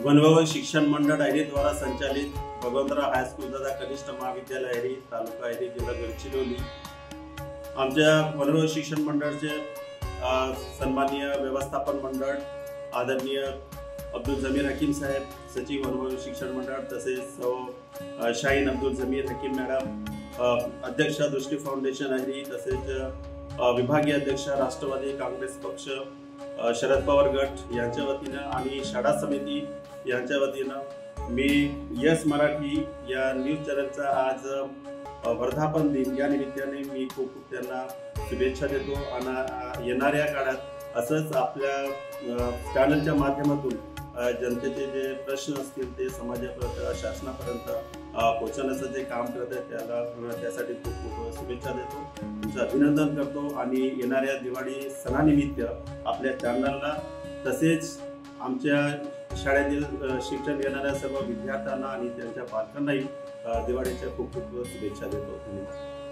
वनभवन शिक्षण मंडळ हैरी द्वारा संचालित भगवंतराव हायस्कूल दादा कनिष्ठ महाविद्यालय हैरी तालुका हैरी जिल्हा गडचिरोली आमच्या वनभवन शिक्षण मंडळचे सन्माननीय व्यवस्थापन मंडळ आदरणीय अब्दुल जमीर हकीम साहेब सचिव वनभवन शिक्षण मंडळ तसेच शाहीन अब्दुल जमीर हकीम मॅडम अध्यक्ष दृष्टी फाउंडेशन हैरी तसेच विभागीय अध्यक्ष राष्ट्रवादी काँग्रेस पक्ष शरद पवार गट यांच्या वतीनं आणि शाळा समिती यांच्या वतीनं मी यस मराठी या न्यूज चॅनलचा आज वर्धापन दिन या निमित्ताने मी खूप त्यांना शुभेच्छा देतो आणि येणाऱ्या काळात असंच आपल्या चॅनलच्या माध्यमातून जनतेचे जे प्रश्न असतील ते समाजापर्यंत शासनापर्यंत पोहोचवण्याचं जे काम करत आहे त्यासाठी खूप खूप शुभेच्छा देतो तुमचं अभिनंदन करतो आणि येणाऱ्या दिवाळी सणानिमित्त आपल्या चॅनलला तसेच आमच्या शाळेतील शिक्षण घेणाऱ्या सर्व विद्यार्थ्यांना आणि त्यांच्या पालकांनाही दिवाळीच्या खूप खूप शुभेच्छा देतो. धन्यवाद.